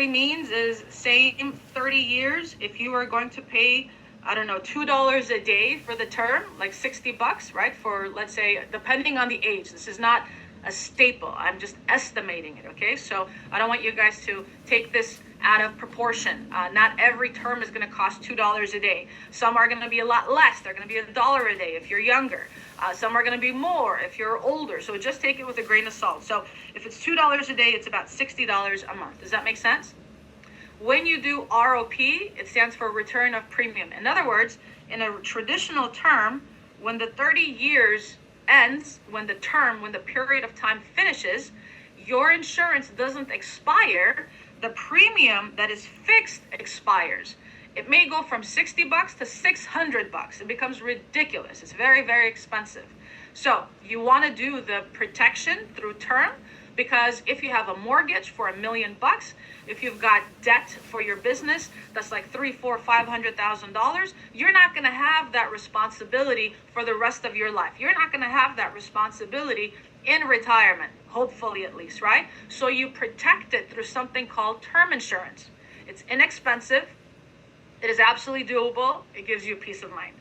basically means is same 30 years. If you are going to pay, I don't know, $2 a day for the term, like $60, right? For, let's say, depending on the age. This is not a staple. I'm just estimating it, okay? So I don't want you guys to take this out of proportion. Not every term is going to cost $2 a day. Some are going to be a lot less. They're going to be $1 a day if you're younger. Some are going to be more if you're older. So just take it with a grain of salt. So if it's $2 a day, it's about $60 a month. Does that make sense? When you do ROP, it stands for return of premium. In other words, in a traditional term, when the 30 years ends, when the period of time finishes, your insurance doesn't expire. The premium that is fixed expires. It may go from $60 to $600. It becomes ridiculous. It's very, very expensive. So you want to do the protection through term, because if you have a mortgage for $1 million, if you've got debt for your business that's like $300,000, $400,000, $500,000, you're not going to have that responsibility for the rest of your life. You're not going to have that responsibility in retirement, hopefully at least, right? So you protect it through something called term insurance. It's inexpensive. It is absolutely doable. It gives you peace of mind.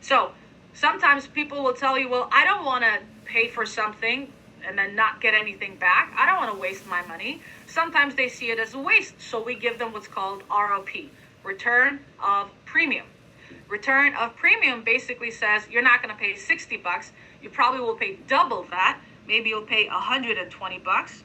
So sometimes people will tell you, well, I don't want to pay for something and then not get anything back. I don't want to waste my money. Sometimes they see it as a waste. So we give them what's called ROP, return of premium. Return of premium basically says you're not going to pay $60. You probably will pay double that. Maybe you'll pay $120.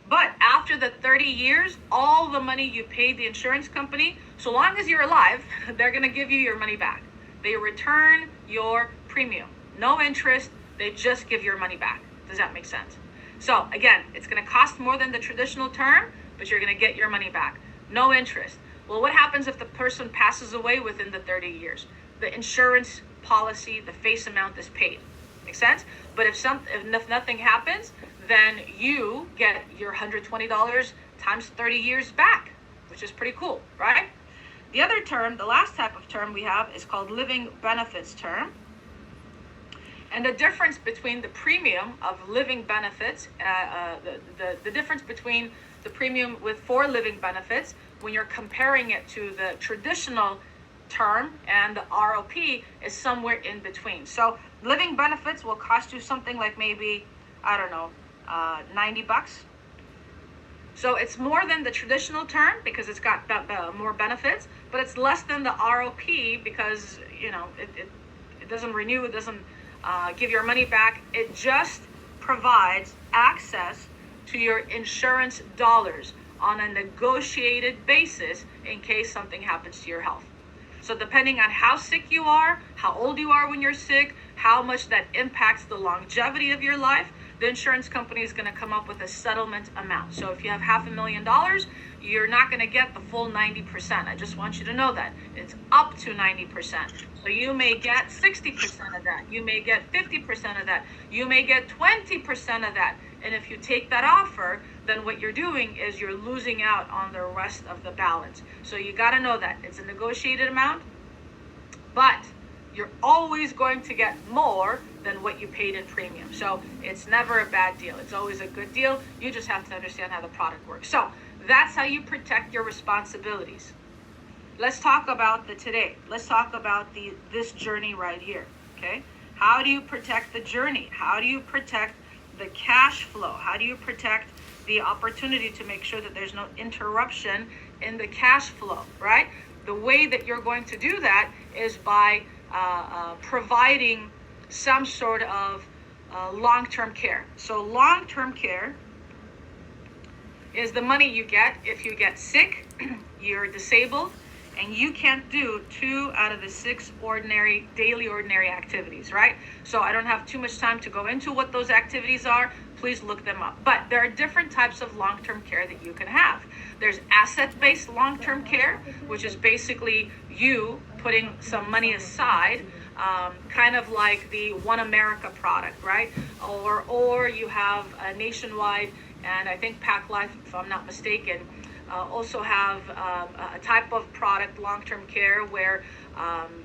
But after the 30 years, all the money you paid the insurance company, so long as you're alive, they're going to give you your money back. They return your premium. No interest. They just give your money back. Does that make sense? So again, it's going to cost more than the traditional term, but you're going to get your money back. No interest. Well, what happens if the person passes away within the 30 years? The insurance policy, the face amount is paid. Make sense? But if nothing happens, then you get your $120 times 30 years back, which is pretty cool, right? The other term, the last type of term we have, is called living benefits term. And the difference between the premium of living benefits, the difference between the premium for living benefits, when you're comparing it to the traditional term and the ROP, is somewhere in between. So living benefits will cost you something like maybe, I don't know, $90. So it's more than the traditional term because it's got more benefits, but it's less than the ROP because, you know, it doesn't renew, it doesn't give your money back. It just provides access to your insurance dollars on a negotiated basis in case something happens to your health. So depending on how sick you are, how old you are when you're sick, how much that impacts the longevity of your life, the insurance company is going to come up with a settlement amount. So if you have $500,000, you're not going to get the full 90%. I just want you to know that. It's up to 90%. So you may get 60% of that. You may get 50% of that. You may get 20% of that. And if you take that offer, then what you're doing is you're losing out on the rest of the balance. So you got to know that. It's a negotiated amount, but you're always going to get more than what you paid in premium. So it's never a bad deal. It's always a good deal. You just have to understand how the product works. So that's how you protect your responsibilities. Let's talk about today. Let's talk about this journey right here. Okay? How do you protect the journey? How do you protect the cash flow? How do you protect the opportunity to make sure that there's no interruption in the cash flow, right? The way that you're going to do that is by providing some sort of long-term care. So long-term care is the money you get if you get sick, you're disabled, and you can't do 2 out of the 6 daily ordinary activities, right? So I don't have too much time to go into what those activities are. Please look them up. But there are different types of long-term care that you can have. There's asset-based long-term care, which is basically you putting some money aside, kind of like the One America product, right? Or you have a Nationwide, and I think Pac Life, if I'm not mistaken, also have a type of product, long-term care, where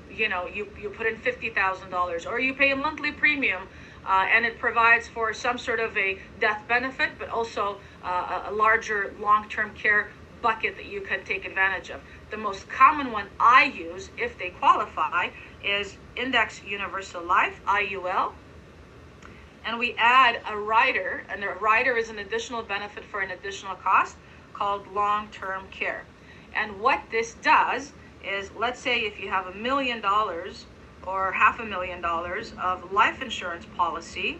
you put in $50,000 or you pay a monthly premium, and it provides for some sort of a death benefit, but also a larger long-term care bucket that you can take advantage of. The most common one I use, if they qualify, is Index Universal Life, IUL. And we add a rider, and a rider is an additional benefit for an additional cost called long-term care. And what this does is, let's say if you have $1 million or $500,000 of life insurance policy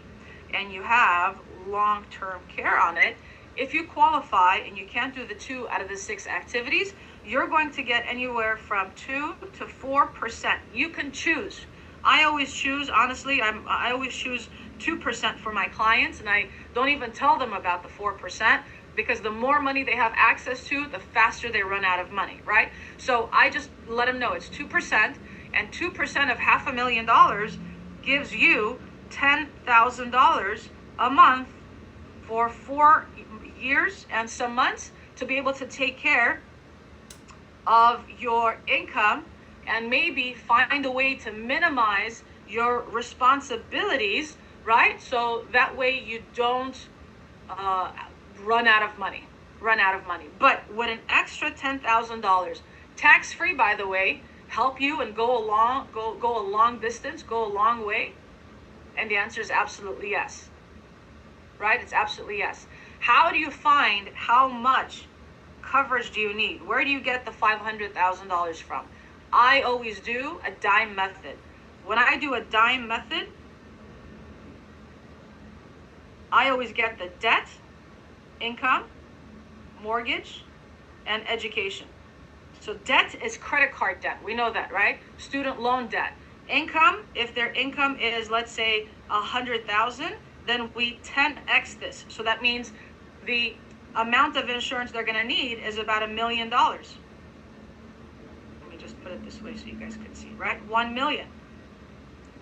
and you have long-term care on it, if you qualify and you can't do the 2 out of the 6 activities, you're going to get anywhere from 2 to 4%. You can choose. I always choose, honestly, I always choose 2% for my clients, and I don't even tell them about the 4%, because the more money they have access to, the faster they run out of money, right? So I just let them know it's 2%, and 2% of $500,000 gives you $10,000 a month for 4 years and some months to be able to take care of your income and maybe find a way to minimize your responsibilities, right? So that way you don't run out of money. But with an extra $10,000, tax-free, by the way, help you and go a long distance, go a long way? And the answer is absolutely yes, right? It's absolutely yes. How do you find how much coverage do you need? Where do you get the $500,000 from? I always do a dime method. When I do a dime method, I always get the debt, income, mortgage, and education. So debt is credit card debt. We know that, right? Student loan debt. Income, if their income is, let's say, 100,000, then we 10x this. So that means the amount of insurance they're going to need is about $1 million. Let me just put it this way so you guys can see, right? 1 million.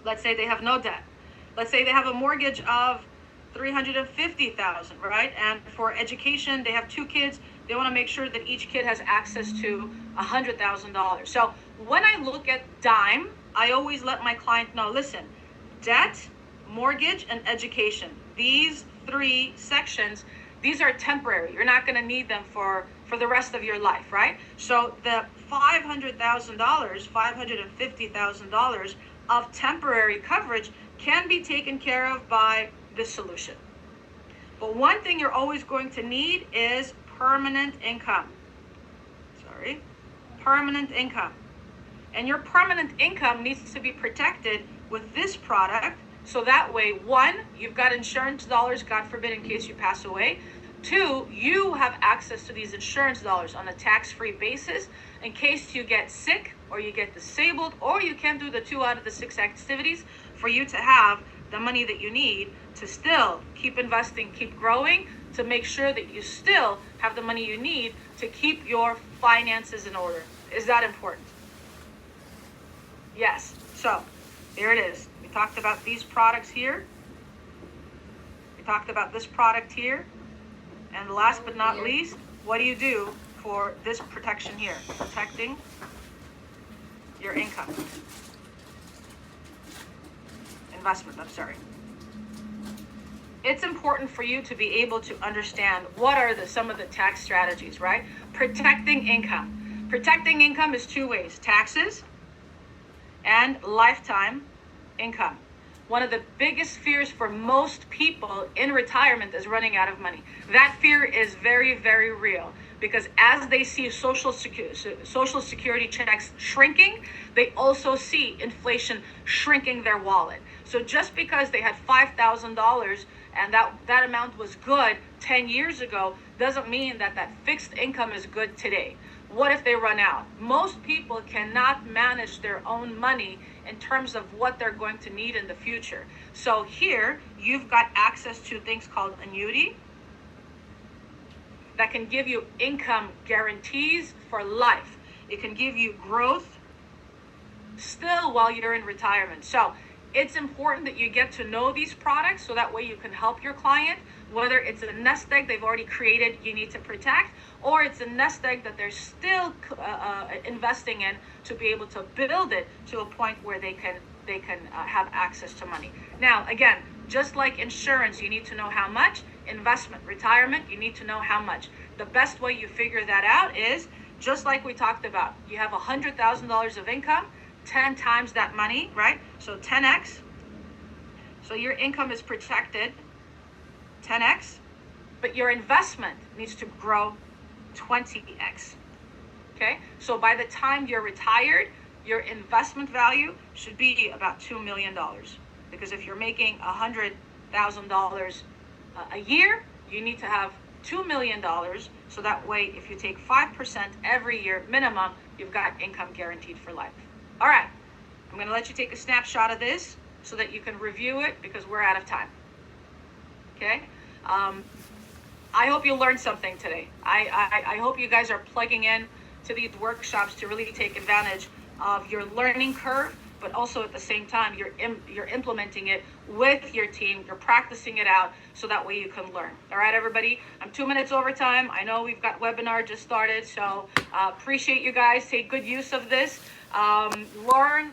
Let's say they have no debt. Let's say they have a mortgage of 350,000, right? And for education, they have 2 kids. They want to make sure that each kid has access to $100,000. So when I look at dime, I always let my client know, listen, debt, mortgage, and education. These 3 sections, these are temporary. You're not going to need them for the rest of your life, right? So the $500,000, $550,000 of temporary coverage can be taken care of by this solution. But one thing you're always going to need is permanent income. Permanent income. And your permanent income needs to be protected with this product. So that way, 1, you've got insurance dollars, God forbid, in case you pass away. 2, you have access to these insurance dollars on a tax-free basis in case you get sick or you get disabled or you can't do the 2 out of the 6 activities, for you to have the money that you need to still keep investing, keep growing, to make sure that you still have the money you need to keep your finances in order. Is that important? Yes. So there it is. We talked about these products here. We talked about this product here. And last but not least, what do you do for this protection here? Protecting your income. Investment, I'm sorry. It's important for you to be able to understand what are some of the tax strategies, right? Protecting income. Protecting income is 2 ways: taxes and lifetime income. One of the biggest fears for most people in retirement is running out of money. That fear is very, very real, because as they see Social Security checks shrinking, they also see inflation shrinking their wallet. So just because they had $5,000 and that amount was good 10 years ago doesn't mean that fixed income is good today. What if they run out? Most people cannot manage their own money in terms of what they're going to need in the future. So here you've got access to things called annuity that can give you income guarantees for life. It can give you growth still while you're in retirement. So it's important that you get to know these products so that way you can help your client, whether it's a nest egg they've already created you need to protect, or it's a nest egg that they're still investing in to be able to build it to a point where they can have access to money. Now, again, just like insurance, you need to know how much. Investment, retirement, you need to know how much. the best way you figure that out is just like we talked about. You have $100,000 of income, 10 times that money, right? So 10x. So your income is protected 10x, but your investment needs to grow 20x. Okay? So by the time you're retired, your investment value should be about $2 million. Because if you're making $100,000 a year, you need to have $2 million. So that way, if you take 5% every year minimum, you've got income guaranteed for life. All right, I'm going to let you take a snapshot of this so that you can review it because we're out of time. Okay? I hope you learned something today. I hope you guys are plugging in to these workshops to really take advantage of your learning curve, but also at the same time, you're implementing it with your team. You're practicing it out so that way you can learn. All right, everybody. I'm 2 minutes over time. I know we've got webinar just started, so appreciate you guys. Take good use of this. Learn.